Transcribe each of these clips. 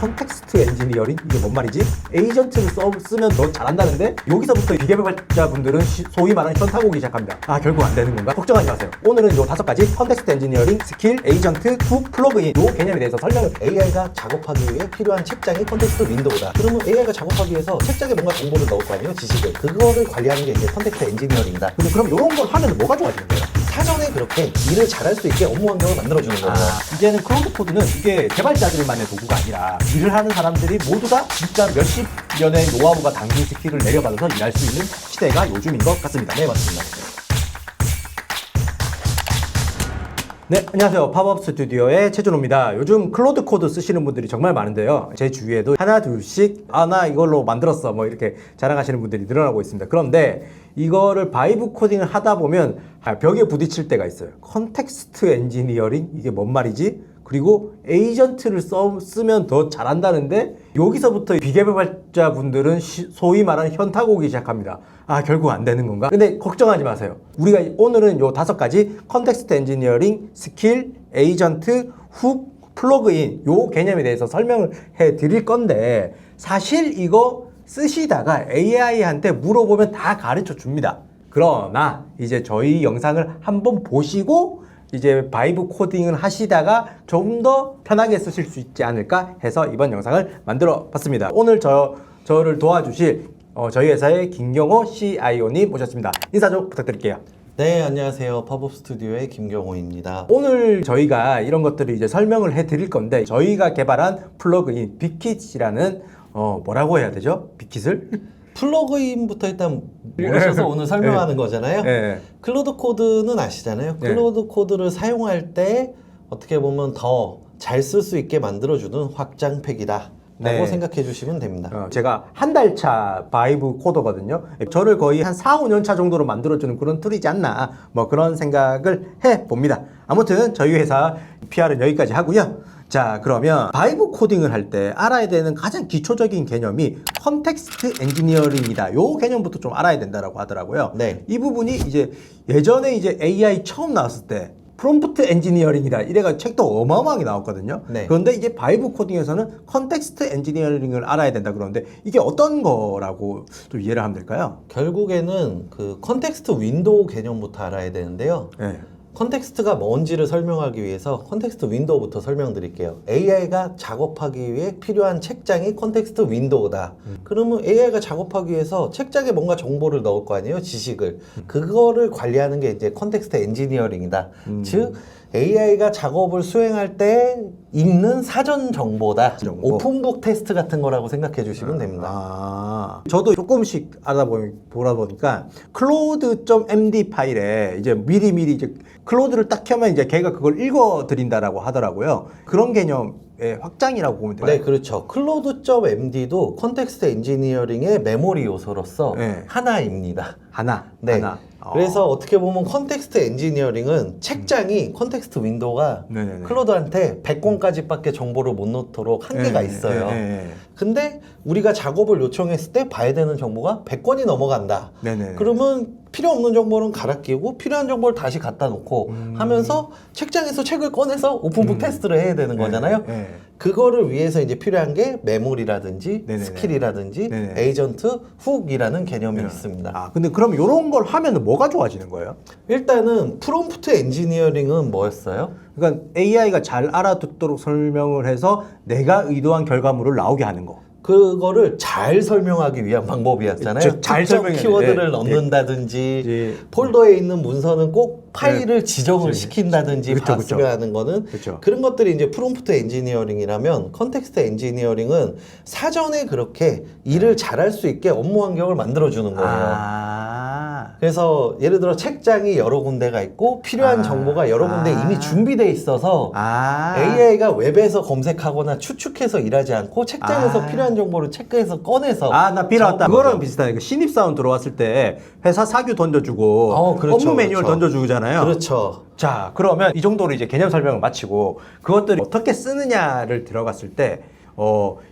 컨텍스트 엔지니어링? 이게 뭔 말이지? 에이전트를 쓰면 더 잘한다는데 여기서부터 비개발자분들은 소위 말하는 현타오기 시작합니다. 아, 결국 안 되는 건가? 걱정하지 마세요. 오늘은 요 5가지 컨텍스트 엔지니어링, 스킬, 에이전트, 훅, 플러그인 요 개념에 대해서 설명을. AI가 작업하기 위해 필요한 책장이 컨텍스트 윈도우다. 그러면 AI가 작업하기 위해서 책장에 뭔가 정보를 넣을 거 아니에요? 지식을. 그거를 관리하는 게 이제 컨텍스트 엔지니어링이다. 근데 그럼 이런 걸 하면 뭐가 좋아지는 거예요? 사전에 그렇게 일을 잘할 수 있게 업무 환경을 만들어주는 거예요. 이제는 클로드 코드는 이게 개발자들만의 도구가 아니라 일을 하는 사람들이 모두 다 진짜 몇십 년의 노하우가 담긴 스킬을 내려받아서 일할 수 있는 시대가 요즘인 것 같습니다. 네, 맞습니다. 네, 안녕하세요. 팝업 스튜디오의 최준호입니다. 요즘 클로드 코드 쓰시는 분들이 정말 많은데요. 제 주위에도 하나 둘씩 나 이걸로 만들었어 뭐 이렇게 자랑하시는 분들이 늘어나고 있습니다. 그런데 이거를 바이브 코딩을 하다 보면 벽에 부딪힐 때가 있어요. 컨텍스트 엔지니어링? 이게 뭔 말이지? 그리고 에이전트를 쓰면 더 잘한다는데 여기서부터 비개발자 분들은 소위 말하는 현타가 오기 시작합니다. 아, 결국 안 되는 건가? 근데 걱정하지 마세요. 우리가 오늘은 요 5가지 컨텍스트 엔지니어링, 스킬, 에이전트, 훅, 플러그인 요 개념에 대해서 설명을 해 드릴 건데 사실 이거 쓰시다가 AI한테 물어보면 다 가르쳐 줍니다. 그러나 이제 저희 영상을 한번 보시고 이제 바이브 코딩을 하시다가 좀 더 편하게 쓰실 수 있지 않을까 해서 이번 영상을 만들어 봤습니다. 오늘 저를 도와주실 저희 회사의 김경호 CIO님 모셨습니다. 인사 좀 부탁드릴게요. 네, 안녕하세요. 팝업 스튜디오의 김경호입니다. 오늘 저희가 이런 것들을 이제 설명을 해 드릴 건데 저희가 개발한 플러그인 빅킷이라는 뭐라고 해야 되죠? 빅킷을? 플러그인부터 일단 모르셔서 오늘 설명하는 거잖아요. 네. 클로드 코드는 아시잖아요. 네. 클로드 코드를 사용할 때 어떻게 보면 더 잘 쓸 수 있게 만들어주는 확장팩이다 라고 네. 생각해 주시면 됩니다. 제가 한 달 차 바이브 코더거든요. 저를 거의 한 4, 5년 차 정도로 만들어주는 그런 툴이지 않나 뭐 그런 생각을 해봅니다. 아무튼 저희 회사 PR은 여기까지 하고요. 자, 그러면 바이브 코딩을 할 때 알아야 되는 가장 기초적인 개념이 컨텍스트 엔지니어링이다. 요 개념부터 좀 알아야 된다라고 하더라고요. 네. 이 부분이 이제 예전에 이제 AI 처음 나왔을 때 프롬프트 엔지니어링이다 이래가 책도 어마어마하게 나왔거든요. 네. 그런데 이제 바이브 코딩에서는 컨텍스트 엔지니어링을 알아야 된다 그러는데 이게 어떤 거라고 좀 이해를 하면 될까요? 결국에는 그 컨텍스트 윈도우 개념부터 알아야 되는데요. 네. 컨텍스트가 뭔지를 설명하기 위해서 컨텍스트 윈도우부터 설명드릴게요. AI가 작업하기 위해 필요한 책장이 컨텍스트 윈도우다. 그러면 AI가 작업하기 위해서 책장에 뭔가 정보를 넣을 거 아니에요? 지식을. 그거를 관리하는 게 이제 컨텍스트 엔지니어링이다. 즉 AI가 작업을 수행할 때 읽는 사전 정보다. 정보. 오픈북 테스트 같은 거라고 생각해 주시면 됩니다. 저도 조금씩 보다 보니까 클로드.md 파일에 이제 미리 이제 클로드를 딱 켜면 이제 걔가 그걸 읽어 드린다라고 하더라고요. 그런 개념의 확장이라고 보면 돼요. 네, 그렇죠. 클로드.md도 컨텍스트 엔지니어링의 메모리 요소로서 네. 하나입니다. 하나. 네. 그래서 어떻게 보면 컨텍스트 엔지니어링은 책장이 컨텍스트 윈도우가 네네네. 클로드한테 100권까지밖에 정보를 못 넣도록 한계가 있어요. 근데 우리가 작업을 요청했을 때 봐야 되는 정보가 100권이 넘어간다. 네네. 그러면 필요 없는 정보는 갈아 끼우고 필요한 정보를 다시 갖다 놓고 하면서 책장에서 책을 꺼내서 오픈북 테스트를 해야 되는 거잖아요. 네. 그거를 위해서 이제 필요한 게 메모리라든지 네네네. 스킬이라든지 네네. 에이전트, 훅이라는 개념이 있습니다. 아, 근데 그럼 이런 걸 하면 뭐가 좋아지는 거예요? 일단은 프롬프트 엔지니어링은 뭐였어요? 그러니까 AI가 잘 알아듣도록 설명을 해서 내가 의도한 결과물을 나오게 하는 거. 그거를 잘 설명하기 위한 방법이었잖아요. 잘 특정 설명해야 키워드를 돼. 넣는다든지 네. 폴더에 있는 문서는 꼭 파일을 지정을 시킨다든지 그쵸, 봤으려 그쵸. 하는 거는 그쵸. 그런 것들이 이제 프롬프트 엔지니어링이라면 컨텍스트 엔지니어링은 사전에 그렇게 일을 잘할 수 있게 업무 환경을 만들어주는 거예요. 그래서 예를 들어 책장이 여러 군데가 있고 필요한 정보가 여러 군데 이미 준비돼 있어서 AI가 웹에서 검색하거나 추측해서 일하지 않고 책장에서 필요한 정보를 체크해서 꺼내서 나 필요하다. 작업하는 그거랑 거죠. 비슷하네. 그 신입사원 들어왔을 때 회사 사규 던져주고 그렇죠, 업무 매뉴얼 그렇죠. 던져주잖아요. 그렇죠. 자, 그러면 이 정도로 이제 개념 설명을 마치고 그것들이 어떻게 쓰느냐를 들어갔을 때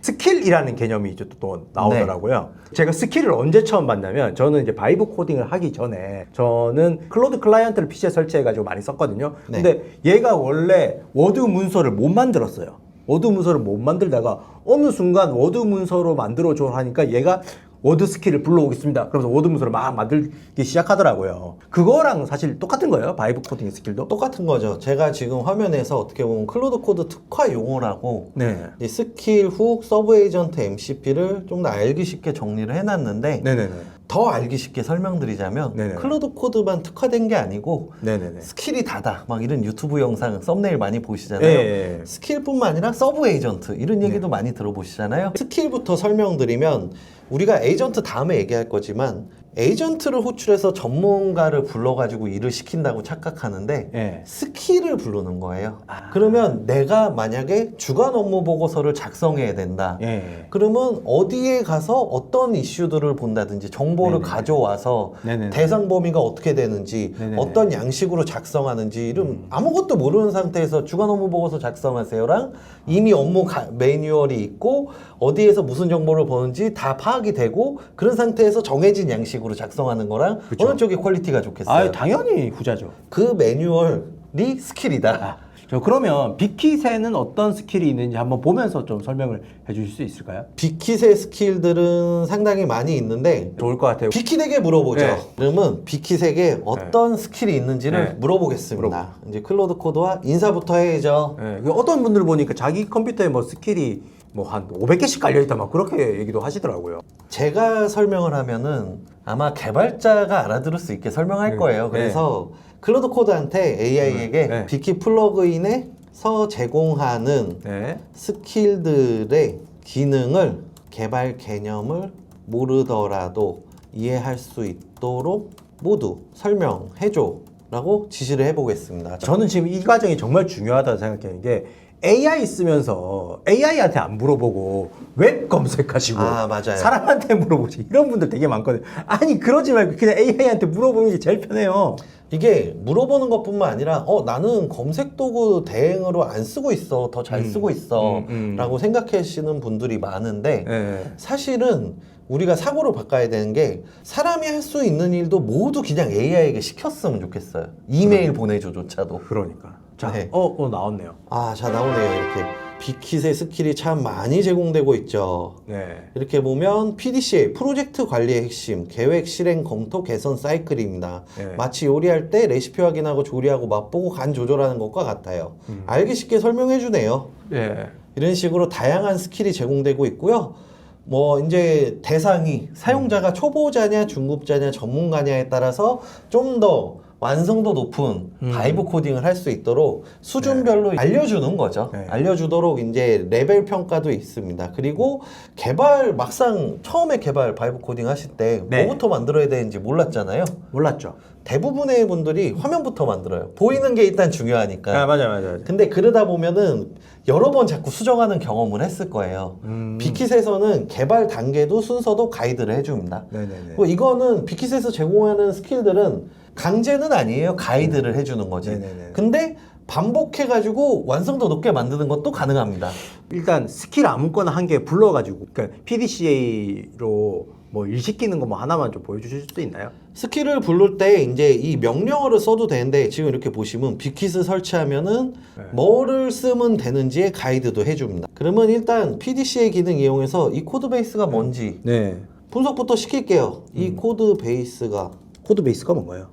스킬이라는 개념이 이제 또 나오더라고요. 제가 스킬을 언제 처음 봤냐면 저는 이제 바이브 코딩을 하기 전에 저는 클로드 클라이언트를 PC에 설치해가지고 많이 썼거든요. 근데 얘가 원래 워드 문서를 못 만들었어요. 워드 문서를 못 만들다가 어느 순간 워드 문서로 만들어줘 하니까 얘가 워드 스킬을 불러오겠습니다. 그러면서 워드 문서를 막 만들기 시작하더라고요. 그거랑 사실 똑같은 거예요? 바이브 코딩 스킬도? 똑같은 거죠. 제가 지금 화면에서 어떻게 보면 클로드 코드 특화 용어라고 네. 이 스킬, 훅, 서브 에이전트, MCP를 좀 더 알기 쉽게 정리를 해놨는데 네네네. 더 알기 쉽게 설명드리자면 네네. 클로드 코드만 특화된 게 아니고 네네네. 스킬이 다다 막 이런 유튜브 영상 썸네일 많이 보시잖아요. 예. 스킬뿐만 아니라 서브 에이전트 이런 얘기도 많이 들어보시잖아요. 스킬부터 설명드리면 우리가 에이전트 다음에 얘기할 거지만 에이전트를 호출해서 전문가를 불러가지고 일을 시킨다고 착각하는데 예. 스킬을 부르는 거예요. 그러면 내가 만약에 주간 업무 보고서를 작성해야 된다. 예. 그러면 어디에 가서 어떤 이슈들을 본다든지 정보를 네네. 가져와서 네네네. 대상 범위가 어떻게 되는지 네네네. 어떤 양식으로 작성하는지 이런 아무것도 모르는 상태에서 주간 업무 보고서 작성하세요랑 이미 업무 매뉴얼이 있고 어디에서 무슨 정보를 보는지 다 파악이 되고 그런 상태에서 정해진 양식으로 작성하는 거랑 그쵸. 어느 쪽이 퀄리티가 좋겠어요? 아, 당연히 후자죠. 그 매뉴얼이 스킬이다. 저 그러면 빅킷에는 어떤 스킬이 있는지 한번 보면서 좀 설명을 해주실 수 있을까요? 빅킷의 스킬들은 상당히 많이 있는데 좋을 것 같아요. 빅킷에게 물어보죠. 네. 그러면 빅킷에게 어떤 스킬이 있는지를 네. 물어보겠습니다. 이제 클로드 코드와 인사부터 해야죠. 예, 그 어떤 분들 보니까 자기 컴퓨터에 뭐 스킬이 뭐 한 500개씩 깔려있다 막 그렇게 얘기도 하시더라고요. 제가 설명을 하면은 아마 개발자가 알아들을 수 있게 설명할 거예요. 그래서 클로드 코드한테 AI에게 네. 빅킷 플러그인에서 제공하는 네. 스킬들의 기능을 개발 개념을 모르더라도 이해할 수 있도록 모두 설명해줘 라고 지시를 해보겠습니다. 저는 지금 이 과정이 정말 중요하다고 생각하는 게 AI 쓰면서 AI한테 안 물어보고 웹 검색하시고 아, 맞아요. 사람한테 물어보시 이런 분들 되게 많거든요. 아니 그러지 말고 그냥 AI한테 물어보는 게 제일 편해요. 이게 물어보는 것뿐만 아니라 나는 검색 도구 대행으로 안 쓰고 있어 더 잘 쓰고 있어 라고 생각하시는 분들이 많은데 네. 사실은 우리가 사고를 바꿔야 되는 게 사람이 할 수 있는 일도 모두 그냥 AI에게 시켰으면 좋겠어요. 이메일 보내줘조차도. 그러니까. 자, 네. 나왔네요. 자 나오네요. 이렇게 빅킷의 스킬이 참 많이 제공되고 있죠. 네. 이렇게 보면 PDCA, 프로젝트 관리의 핵심, 계획, 실행, 검토, 개선 사이클입니다. 네. 마치 요리할 때 레시피 확인하고 조리하고 맛보고 간 조절하는 것과 같아요. 알기 쉽게 설명해 주네요. 네. 이런 식으로 다양한 스킬이 제공되고 있고요. 뭐 이제 대상이 사용자가 초보자냐 중급자냐 전문가냐에 따라서 좀 더 완성도 높은 바이브 코딩을 할 수 있도록 수준별로 알려주는 거죠. 네. 알려주도록 이제 레벨 평가도 있습니다. 그리고 막상 처음에 바이브 코딩 하실 때 네. 뭐부터 만들어야 되는지 몰랐잖아요. 몰랐죠. 대부분의 분들이 화면부터 만들어요. 보이는 게 일단 중요하니까. 맞아요. 근데 그러다 보면은 여러 번 자꾸 수정하는 경험을 했을 거예요. 빅킷에서는 개발 단계도 순서도 가이드를 해줍니다. 네네네. 그리고 이거는 빅킷에서 제공하는 스킬들은 강제는 아니에요. 가이드를 해주는 거지. 네네네. 근데 반복해가지고 완성도 높게 만드는 것도 가능합니다. 일단 스킬 아무거나 한 개 불러가지고 그러니까 PDCA로 뭐 일 시키는 거 뭐 하나만 좀 보여주실 수 있나요? 스킬을 부를 때 이제 이 명령어를 써도 되는데 지금 이렇게 보시면 빅킷을 설치하면은 네. 뭐를 쓰면 되는지의 가이드도 해줍니다. 그러면 일단 PDCA 기능 이용해서 이 코드 베이스가 뭔지 네. 분석부터 시킬게요. 이 코드 베이스가 코드 베이스가 뭔가요?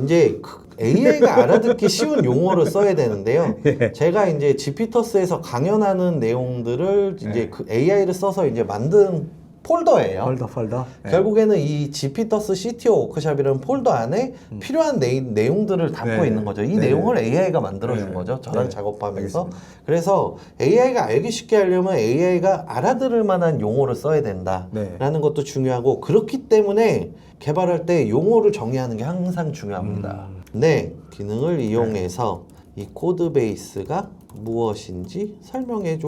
이제 AI가 알아듣기 쉬운 용어를 써야 되는데요. 예. 제가 이제 지피터스에서 강연하는 내용들을 이제 그 AI를 써서 이제 만든 폴더예요. 폴더. 네. 결국에는 이 지피터스 CTO 워크샵이라는 폴더 안에 필요한 내용들을 담고 네. 있는 거죠. 이 네. 내용을 AI가 만들어준 네. 거죠. 저랑 네. 작업하면서. 알겠습니다. 그래서 AI가 알기 쉽게 하려면 AI가 알아들을 만한 용어를 써야 된다라는 네. 것도 중요하고 그렇기 때문에 개발할 때 용어를 정의하는 게 항상 중요합니다. 네, 기능을 이용해서 이 코드 베이스가 무엇인지 설명해줘.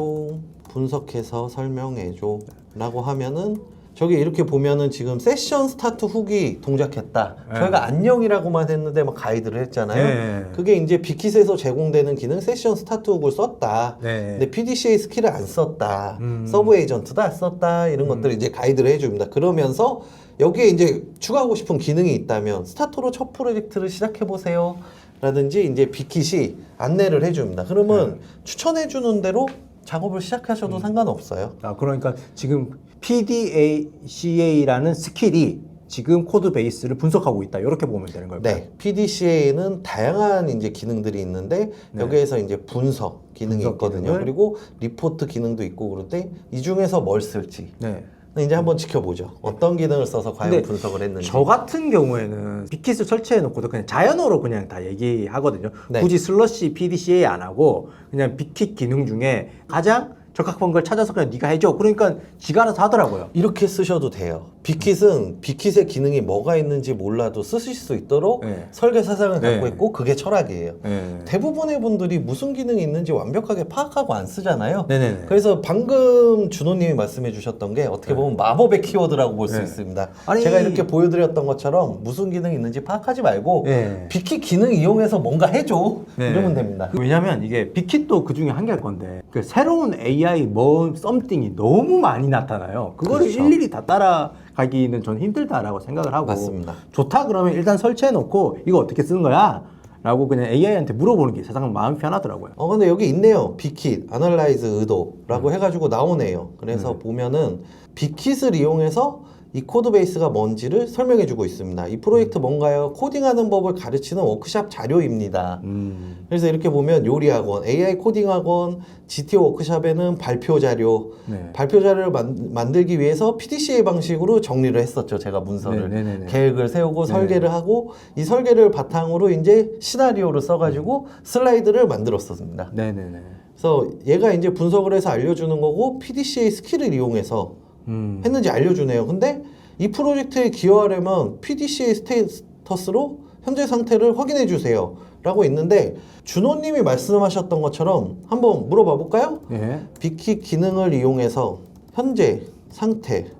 분석해서 설명해줘. 라고 하면은 저기 이렇게 보면은 지금 세션 스타트 훅이 동작했다. 네. 저희가 안녕이라고만 했는데 막 가이드를 했잖아요. 네. 그게 이제 빅킷에서 제공되는 기능 세션 스타트 훅을 썼다. 네. 근데 PDCA 스킬을 안 썼다. 서브 에이전트도 안 썼다. 이런 것들을 이제 가이드를 해줍니다. 그러면서 여기에 이제 추가하고 싶은 기능이 있다면 스타트로 첫 프로젝트를 시작해 보세요. 라든지 이제 빅킷이 안내를 해줍니다. 그러면 추천해주는 대로 작업을 시작하셔도 상관없어요. 아, 그러니까 지금 PDCA라는 스킬이 지금 코드 베이스를 분석하고 있다. 이렇게 보면 되는 걸까요? 네, PDCA는 다양한 이제 기능들이 있는데 네. 여기에서 이제 분석 기능이 분석 있거든요. 기능을? 그리고 리포트 기능도 있고 그런데 이 중에서 뭘 쓸지 네. 이제 한번 지켜보죠. 어떤 기능을 써서 과연 근데 분석을 했는지. 저 같은 경우에는 빅킷을 설치해 놓고도 그냥 자연어로 그냥 다 얘기하거든요. 네. 굳이 슬러시 PDCA 안 하고 그냥 빅킷 기능 중에 가장 적합한 걸 찾아서 그냥 네가 해줘. 그러니까 지가 알아서 하더라고요. 이렇게 쓰셔도 돼요. 빅킷은 빅킷의 기능이 뭐가 있는지 몰라도 쓰실 수 있도록 네. 설계 사상을 갖고 네. 있고 그게 철학이에요. 네. 대부분의 분들이 무슨 기능이 있는지 완벽하게 파악하고 안 쓰잖아요. 네네네. 그래서 방금 준호님이 말씀해 주셨던 게 어떻게 보면 마법의 키워드라고 볼 수 네. 있습니다. 아니- 제가 이렇게 보여드렸던 것처럼 무슨 기능이 있는지 파악하지 말고 네. 빅킷 기능 이용해서 뭔가 해줘. 네. 이러면 됩니다. 왜냐면 이게 빅킷도 그 중에 한 개일 건데 그 새로운 AI 뭐 썸띵이 너무 많이 나타나요. 그거를 그렇죠. 일일이 다 따라가기는 전 힘들다라고 생각을 하고 맞습니다. 좋다 그러면 일단 설치해 놓고 이거 어떻게 쓰는 거야? 라고 그냥 AI한테 물어보는 게 세상 마음이 편하더라고요. 근데 여기 있네요. 빅킷, 아널라이즈 의도라고 해가지고 나오네요. 그래서 보면은 빅킷을 이용해서 이 코드 베이스가 뭔지를 설명해 주고 있습니다. 이 프로젝트 뭔가요? 코딩하는 법을 가르치는 워크샵 자료입니다. 그래서 이렇게 보면 요리학원, AI 코딩학원, GTO 워크샵에는 발표 자료, 네. 발표 자료를 만들기 위해서 PDCA 방식으로 정리를 했었죠. 제가 문서를. 네네네네. 계획을 세우고 설계를 하고 이 설계를 바탕으로 이제 시나리오를 써가지고 슬라이드를 만들었었습니다. 네네네. 그래서 얘가 이제 분석을 해서 알려주는 거고 PDCA 스킬을 이용해서 했는지 알려주네요. 근데 이 프로젝트에 기여하려면 PDCA 스테이터스로 현재 상태를 확인해 주세요 라고 있는데 준호님이 말씀하셨던 것처럼 한번 물어봐 볼까요? 예. 빅킷 기능을 이용해서 현재 상태를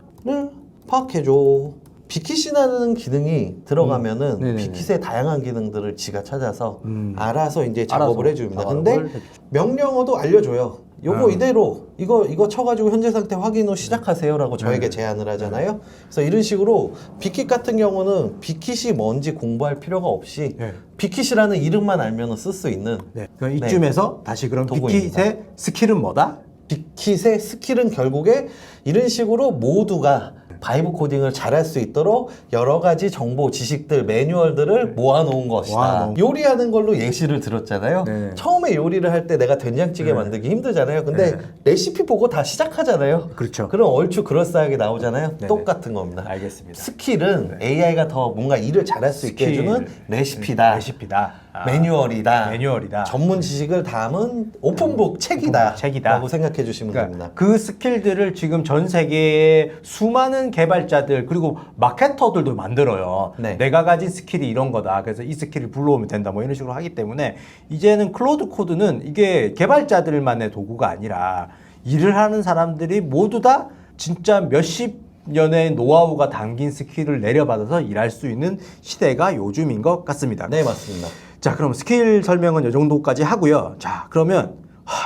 파악해줘. 빅킷이라는 기능이 들어가면은 네네네. 빅킷의 다양한 기능들을 지가 찾아서 음. 알아서 이제 작업을 알아서 해줍니다. 작업을 근데 해주죠. 명령어도 알려줘요. 요거 음. 이대로 이거 쳐가지고 현재 상태 확인 후 시작하세요라고 저에게 제안을 하잖아요. 그래서 이런 식으로 빅킷 같은 경우는 빅킷이 뭔지 공부할 필요가 없이 네. 빅킷이라는 이름만 알면 쓸 수 있는 네. 그럼 이쯤에서 다시 그럼 도구입니다. 빅킷의 스킬은 뭐다? 빅킷의 스킬은 결국에 이런 식으로 모두가 바이브 코딩을 잘할 수 있도록 여러 가지 정보, 지식들, 매뉴얼들을 모아놓은 것이다. 모아놓은- 요리하는 걸로 예시를 들었잖아요. 네. 처음에 요리를 할 때 내가 된장찌개 네. 만들기 힘들잖아요. 근데 네. 레시피 보고 다 시작하잖아요. 그렇죠. 그럼 얼추 그럴싸하게 나오잖아요. 네네. 똑같은 겁니다. 알겠습니다. 스킬은 AI가 더 뭔가 일을 잘할 수 있게 스킬. 해주는 레시피다. 레시피다. 아. 매뉴얼이다. 매뉴얼이다. 전문 지식을 담은 오픈북 책이다. 책이다. 라고 생각해 주시면 그러니까 됩니다. 그 스킬들을 지금 전 세계의 수많은 개발자들 그리고 마케터들도 만들어요. 네. 내가 가진 스킬이 이런 거다. 그래서 이 스킬을 불러오면 된다. 뭐 이런 식으로 하기 때문에 이제는 클로드 코드는 이게 개발자들만의 도구가 아니라 일을 하는 사람들이 모두 다 진짜 몇십 년의 노하우가 담긴 스킬을 내려받아서 일할 수 있는 시대가 요즘인 것 같습니다. 네, 맞습니다. 자, 그럼 스킬 설명은 이 정도까지 하고요. 자, 그러면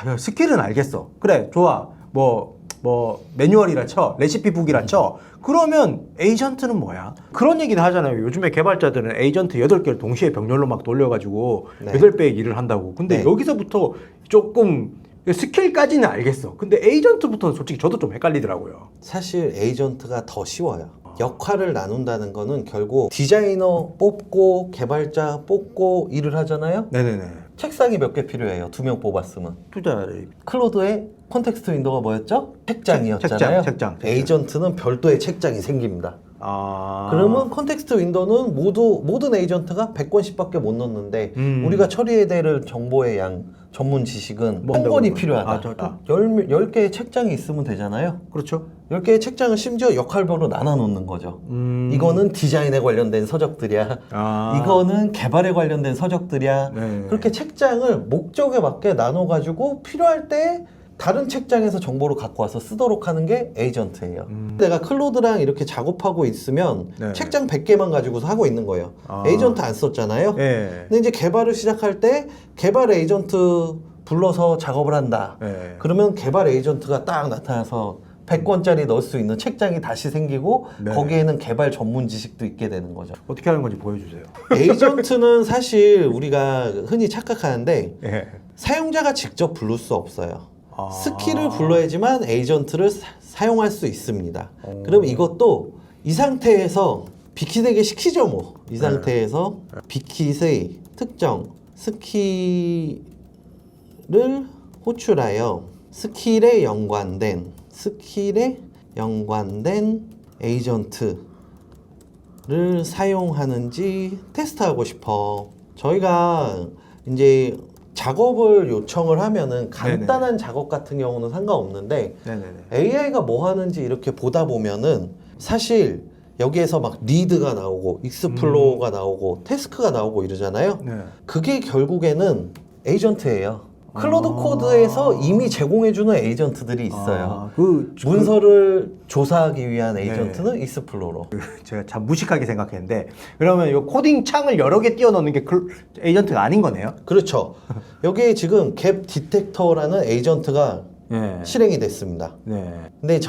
야, 스킬은 알겠어. 그래, 좋아. 뭐 매뉴얼이라 쳐, 레시피북이라 쳐. 그러면 에이전트는 뭐야? 그런 얘기는 하잖아요. 요즘에 개발자들은 에이전트 8개를 동시에 병렬로 막 돌려가지고 네. 8배의 일을 한다고. 근데 네. 여기서부터 조금 스킬까지는 알겠어. 근데 에이전트부터는 솔직히 저도 좀 헷갈리더라고요. 사실 에이전트가 더 쉬워요. 역할을 나눈다는 거는 결국 디자이너 뽑고 개발자 뽑고 일을 하잖아요. 네네네. 책상이 몇 개 필요해요. 2명 뽑았으면. 투자를. 클로드의 컨텍스트 윈도가 뭐였죠? 책장이었잖아요. 책장. 에이전트는 별도의 책장이 생깁니다. 아. 그러면 컨텍스트 윈도는 모든 에이전트가 100권씩밖에 못 넣는데 우리가 처리해야 될 정보의 양, 전문 지식은 뭐 1000권이 한다고 필요하다. 그러면? 10개의 책장이 있으면 되잖아요. 그렇죠. 10개의 책장을 심지어 역할별로 나눠 놓는 거죠. 이거는 디자인에 관련된 서적들이야. 아. 이거는 개발에 관련된 서적들이야. 네. 그렇게 책장을 목적에 맞게 나눠 가지고 필요할 때 다른 책장에서 정보를 갖고 와서 쓰도록 하는 게 에이전트예요. 내가 클로드랑 이렇게 작업하고 있으면 네. 책장 100개만 가지고서 하고 있는 거예요. 아. 에이전트 안 썼잖아요. 예. 근데 이제 개발을 시작할 때 개발 에이전트 불러서 작업을 한다. 예. 그러면 개발 에이전트가 딱 나타나서 100권짜리 넣을 수 있는 책장이 다시 생기고 네. 거기에는 개발 전문 지식도 있게 되는 거죠. 어떻게 하는 건지 보여주세요. 에이전트는 사실 우리가 흔히 착각하는데 예. 사용자가 직접 부를 수 없어요. 스킬을 불러야지만 에이전트를 사용할 수 있습니다. 그럼 이것도 이 상태에서 빅킷에게 시키죠 뭐. 이 상태에서 빅킷의 특정 스킬을 호출하여 스킬에 연관된 에이전트를 사용하는지 테스트하고 싶어. 저희가 이제 작업을 요청을 하면은 간단한 작업 같은 경우는 상관없는데 AI가 뭐 하는지 이렇게 보다 보면은 사실 여기에서 막 리드가 나오고 익스플로어가 나오고 태스크가 나오고 이러잖아요. 그게 결국에는 에이전트예요. 클로드 코드에서 이미 제공해주는 에이전트들이 있어요. 문서를 조사하기 위한 에이전트는 익스플로러. 제가 참 무식하게 생각했는데 그러면 이 코딩 창을 여러 개 띄워넣는 게 에이전트가 아닌 거네요? 그렇죠. 여기에 지금 갭 디텍터라는 에이전트가 실행이 됐습니다. 근데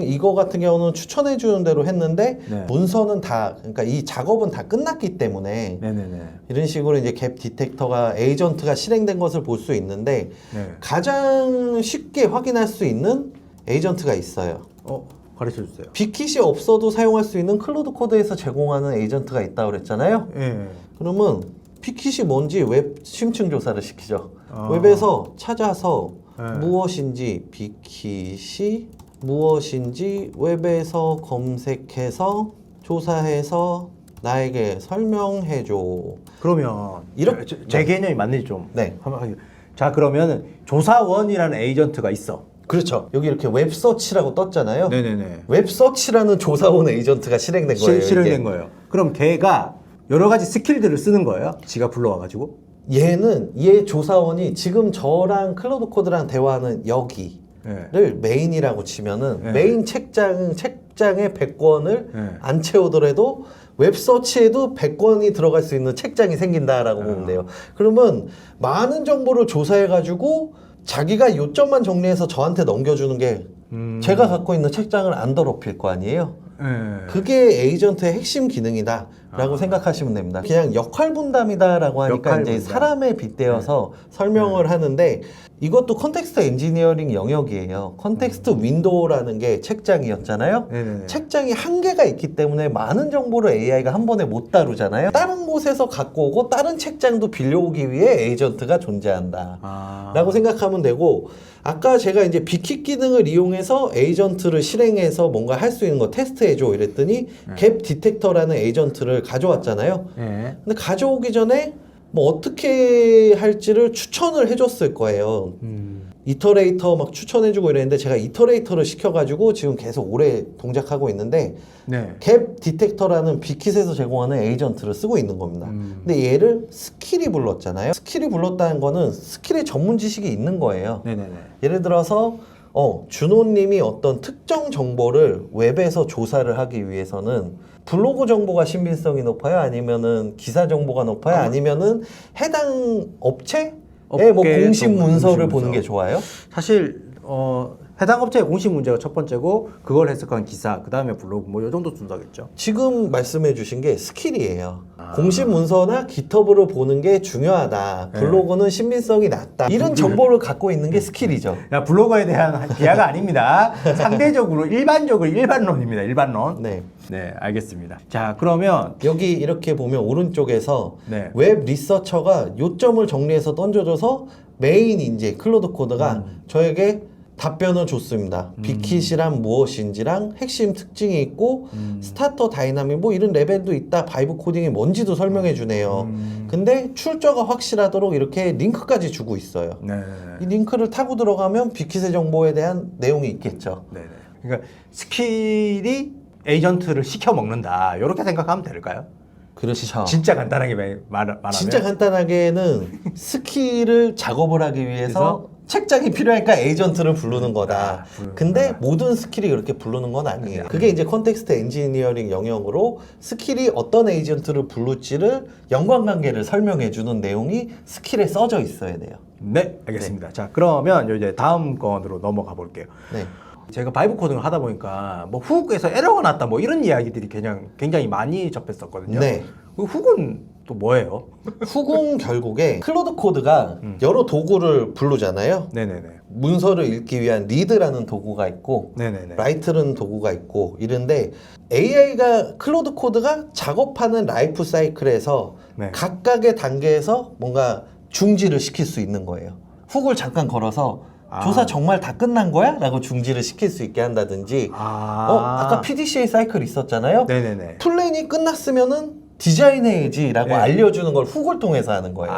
이거 같은 경우는 추천해 주는 대로 했는데 문서는 다, 그러니까 이 작업은 다 끝났기 때문에 이런 식으로 이제 갭 디텍터가 에이전트가 실행된 것을 볼 수 있는데 가장 쉽게 확인할 수 있는 에이전트가 있어요. 가르쳐 주세요. 빅킷이 없어도 사용할 수 있는 클로드 코드에서 제공하는 에이전트가 있다고 그랬잖아요. 그러면 빅킷이 뭔지 웹 심층 조사를 시키죠. 웹에서 찾아서 무엇인지 빅킷이 무엇인지 웹에서 검색해서 조사해서 나에게 설명해줘. 그러면 이렇게 제 개념이 맞는지 좀. 네. 자 그러면 조사원이라는 에이전트가 있어. 그렇죠. 여기 이렇게 웹서치라고 떴잖아요. 네네네. 웹서치라는 조사원 에이전트가 실행된 거예요. 실행된 거예요. 그럼 걔가 여러 가지 스킬들을 쓰는 거예요? 지가 불러와가지고? 얘 조사원이 지금 저랑 클로드 코드랑 대화하는 여기를 메인이라고 치면은 메인 책장에 100권을 안 채우더라도 웹서치에도 100권이 들어갈 수 있는 책장이 생긴다라고 보면 돼요. 그러면 많은 정보를 조사해가지고 자기가 요점만 정리해서 저한테 넘겨주는 게 제가 갖고 있는 책장을 안 더럽힐 거 아니에요? 그게 에이전트의 핵심 기능이다 라고 생각하시면 됩니다. 그냥 역할 분담이다 라고 하니까 이제 사람에 빗대어서 설명을 하는데 이것도 컨텍스트 엔지니어링 영역이에요. 컨텍스트 윈도우라는 게 책장이었잖아요. 책장이 한계가 있기 때문에 많은 정보를 AI가 한 번에 못 다루잖아요. 다른 곳에서 갖고 오고 다른 책장도 빌려오기 위해 에이전트가 존재한다 라고 생각하면 되고, 아까 제가 이제 빅킷 기능을 이용해서 에이전트를 실행해서 뭔가 할 수 있는 거 테스트해줘 이랬더니 갭 디텍터라는 에이전트를 가져왔잖아요. 근데 가져오기 전에 뭐 어떻게 할지를 추천을 해줬을 거예요. 이터레이터 막 추천해주고 이랬는데 제가 이터레이터를 시켜가지고 지금 계속 오래 동작하고 있는데 갭 디텍터라는 빅킷에서 제공하는 에이전트를 쓰고 있는 겁니다. 근데 얘를 스킬이 불렀잖아요. 스킬이 불렀다는 거는 스킬의 전문 지식이 있는 거예요. 예를 들어서 준호님이 어떤 특정 정보를 웹에서 조사를 하기 위해서는 블로그 정보가 신빙성이 높아요? 아니면은 기사 정보가 높아요? 아니면은 해당 업체의 뭐 공식 문서를 보는 게 좋아요? 사실 해당 업체의 공식 문제가 첫 번째고 그걸 해석한 기사, 그 다음에 블로그 뭐 이 정도 순서겠죠. 지금 말씀해 주신 게 스킬이에요. 공식 문서나 깃허브를 보는 게 중요하다. 블로그는 신빙성이 낮다. 이런 정보를 갖고 있는 게 스킬이죠. 야, 블로거에 대한 비하가 아닙니다. 상대적으로 일반론입니다. 일반론. 네, 알겠습니다. 자, 그러면 여기 이렇게 보면 오른쪽에서 웹 리서처가 요점을 정리해서 던져줘서 메인 이제 클로드 코드가 저에게 답변을 줬습니다. 빅킷이란 무엇인지랑 핵심 특징이 있고 스타터 다이나믹 뭐 이런 레벨도 있다. 바이브 코딩이 뭔지도 설명해 주네요. 근데 출처가 확실하도록 이렇게 링크까지 주고 있어요. 이 링크를 타고 들어가면 빅킷의 정보에 대한 내용이 있겠죠. 그러니까 스킬이 에이전트를 시켜 먹는다. 이렇게 생각하면 될까요? 그렇죠. 진짜 간단하게 말하면. 진짜 간단하게는 스킬을 작업을 하기 위해서 책장이 필요하니까 에이전트를 부르는 거다. 근데 모든 스킬이 그렇게 부르는 건 아니에요. 그게 이제 컨텍스트 엔지니어링 영역으로 스킬이 어떤 에이전트를 부를지를 연관관계를 설명해 주는 내용이 스킬에 써져 있어야 돼요. 네, 알겠습니다. 자, 그러면 이제 다음 건으로 넘어가 볼게요. 제가 바이브 코딩을 하다 보니까 뭐 훅에서 에러가 났다 뭐 이런 이야기들이 그냥 굉장히 많이 접했었거든요. 그 훅은 또 뭐예요? 후궁 결국에 클로드 코드가 여러 도구를 부르잖아요. 네네네. 문서를 읽기 위한 리드라는 도구가 있고 네네네. 라이트라는 도구가 있고 이런데 AI가 클로드 코드가 작업하는 라이프 사이클에서 네. 각각의 단계에서 뭔가 중지를 시킬 수 있는 거예요. 훅을 잠깐 걸어서 조사 정말 다 끝난 거야? 라고 중지를 시킬 수 있게 한다든지 아까 PDCA 사이클 있었잖아요. 네네네. 플랜이 끝났으면은 디자인해야지라고 네. 알려주는 걸 훅을 통해서 하는 거예요.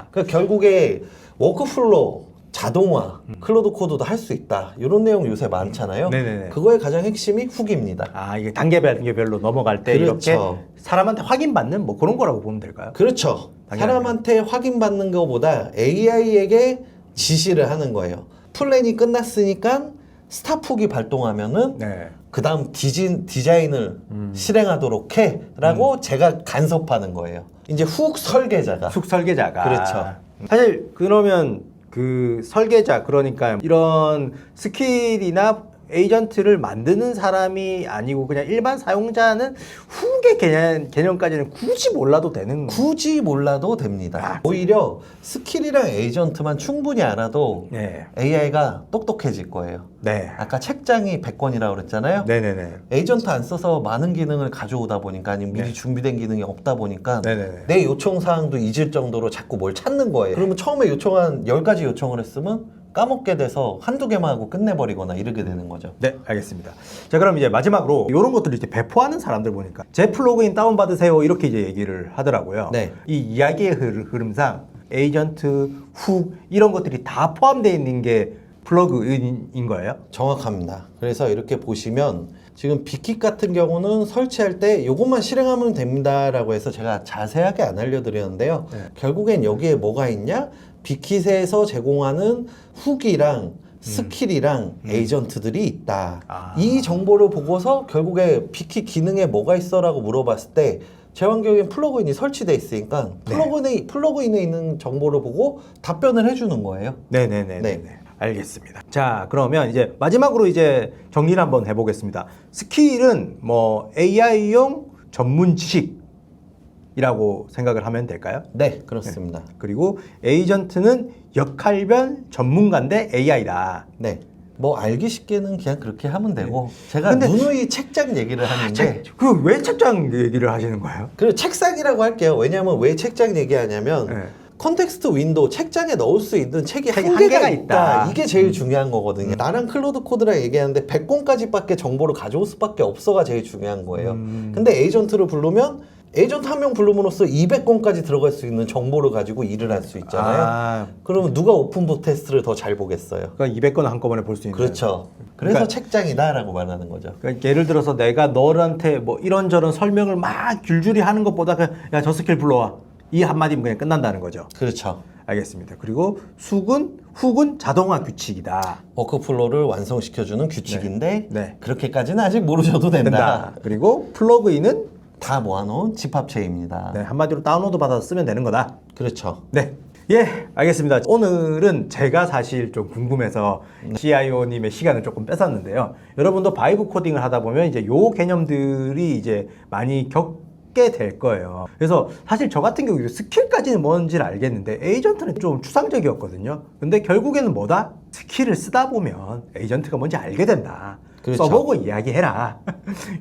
그러니까 결국에 워크플로우, 자동화, 클로드 코드도 할 수 있다. 이런 내용 요새 많잖아요. 네네네. 그거의 가장 핵심이 훅입니다. 이게 단계별로 넘어갈 때 그렇죠. 이렇게 사람한테 확인받는 뭐 그런 거라고 보면 될까요? 그렇죠. 당연하네요. 사람한테 확인받는 것보다 AI에게 지시를 하는 거예요. 플랜이 끝났으니까 스탑 훅이 발동하면은 네. 그 다음 디자인을 실행하도록 해 라고 제가 간섭하는 거예요. 이제 훅 설계자가 숙 설계자가. 그렇죠. 사실 그러면 그 설계자 그러니까 이런 스킬이나 에이전트를 만드는 사람이 아니고 그냥 일반 사용자는 훅의 개념까지는 굳이 몰라도 되는 굳이 몰라도 됩니다. 오히려 스킬이랑 에이전트만 충분히 알아도 네. AI가 똑똑해질 거예요. 네. 아까 책장이 100권이라고 그랬잖아요. 네네네. 에이전트 안 써서 많은 기능을 가져오다 보니까 아니면 미리 준비된 기능이 없다 보니까 네네네. 내 요청 사항도 잊을 정도로 자꾸 뭘 찾는 거예요. 그러면 처음에 요청한 10가지 요청을 했으면 까먹게 돼서 한두 개만 하고 끝내버리거나 이렇게 되는 거죠. 네, 알겠습니다. 자, 그럼 이제 마지막으로 이런 것들을 이제 배포하는 사람들 보니까 제 플러그인 다운받으세요 이렇게 이제 얘기를 하더라고요. 네. 이 이야기의 흐름상 에이전트, 훅 이런 것들이 다 포함되어 있는 게 플러그인인 거예요? 정확합니다. 그래서 이렇게 보시면 지금 빅킷 같은 경우는 설치할 때 이것만 실행하면 됩니다라고 해서 제가 자세하게 안 알려드렸는데요. 네. 결국엔 여기에 뭐가 있냐? 빅킷에서 제공하는 훅이랑 스킬이랑 에이전트들이 있다. 이 정보를 보고서 결국에 빅킷 기능에 뭐가 있어라고 물어봤을 때 제 환경엔 플러그인이 설치돼 있으니까 플러그인에 있는 정보를 보고 답변을 해주는 거예요. 네네네. 네. 알겠습니다. 자, 그러면 이제 마지막으로 이제 정리를 한번 해보겠습니다. 스킬은 뭐 AI용 전문 지식이라고 생각을 하면 될까요? 네, 그렇습니다. 그리고 에이전트는 역할별 전문가인데 AI다. 네. 뭐 알기 쉽게는 그냥 그렇게 하면 되고 제가 누누이 책장 얘기를 하는데 그 왜 책장 얘기를 하시는 거예요? 그리고 책상이라고 할게요. 왜냐하면 왜 책장 얘기하냐면 네. 컨텍스트 윈도우 책장에 넣을 수 있는 책이 책이 한계가 한계가 있다. 있다. 이게 제일 중요한 거거든요. 나랑 클로드 코드랑 얘기하는데 100권까지밖에 정보를 가져올 수밖에 없어가 제일 중요한 거예요. 근데 에이전트를 부르면 에이전트 한 명 부름으로써 200권까지 들어갈 수 있는 정보를 가지고 일을 할 수 있잖아요. 그러면 누가 오픈북 테스트를 더 잘 보겠어요? 그러니까 200건 한꺼번에 볼 수 있는. 그렇죠. 그래서 책장이다라고 말하는 거죠. 그러니까 예를 들어서 내가 너한테 뭐 이런저런 설명을 막 줄줄이 하는 것보다 그냥 야, 저 스킬 불러와. 이 한마디면 그냥 끝난다는 거죠. 그렇죠. 알겠습니다. 그리고 훅은 자동화 규칙이다. 워크플로우를 완성시켜주는 규칙인데 네. 그렇게까지는 아직 모르셔도 된다. 그리고 플러그인은 다 모아놓은 집합체입니다. 네, 한마디로 다운로드 받아서 쓰면 되는 거다. 그렇죠. 네. 예, 알겠습니다. 오늘은 제가 사실 좀 궁금해서 CIO님의 시간을 조금 뺏었는데요. 여러분도 바이브 코딩을 하다 보면 이제 요 개념들이 이제 많이 겪게 될 거예요. 그래서 사실 저 같은 경우 스킬까지는 뭔지는 알겠는데 에이전트는 좀 추상적이었거든요. 근데 결국에는 뭐다? 스킬을 쓰다 보면 에이전트가 뭔지 알게 된다. 그렇죠. 써보고 이야기해라.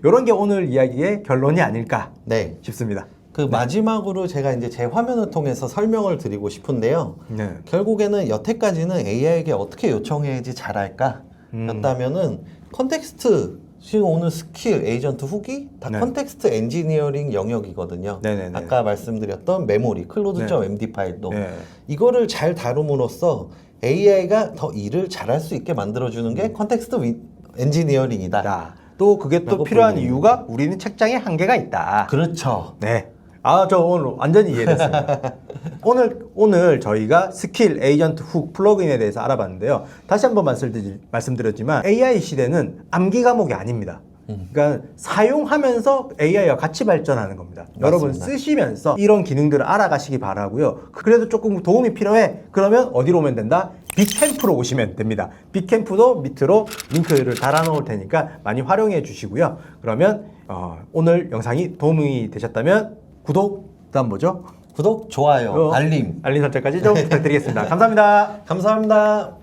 이런 게 오늘 이야기의 결론이 아닐까 네. 싶습니다. 그 마지막으로 제가 이제 제 화면을 통해서 설명을 드리고 싶은데요. 네. 결국에는 여태까지는 AI에게 어떻게 요청해야지 잘할까? 였다면은 컨텍스트, 지금 오늘 스킬, 에이전트 훅이 다 네. 컨텍스트 엔지니어링 영역이거든요. 네네네. 아까 말씀드렸던 메모리, 클로드.md 파일도 네. 이거를 잘 다룸으로써 AI가 더 일을 잘할 수 있게 만들어주는 게 컨텍스트 엔지니어링이다. 자, 또 그게 또 라고 필요한 보이네요. 이유가 우리는 책장에 한계가 있다. 그렇죠. 네. 저 오늘 완전히 이해됐습니다. 오늘 저희가 스킬, 에이전트, 훅, 플러그인에 대해서 알아봤는데요. 다시 한번 말씀드렸지만 AI 시대는 암기 과목이 아닙니다. 그러니까 사용하면서 AI와 같이 발전하는 겁니다. 여러분 쓰시면서 이런 기능들을 알아가시기 바라고요. 그래도 조금 도움이 필요해. 그러면 어디로 오면 된다? 빅캠프로 오시면 됩니다. 빅캠프도 밑으로 링크를 달아 놓을 테니까 많이 활용해 주시고요. 그러면 오늘 영상이 도움이 되셨다면 구독, 그다음 뭐죠? 구독, 좋아요, 알림. 알림 설정까지 좀 부탁드리겠습니다. 감사합니다. 감사합니다.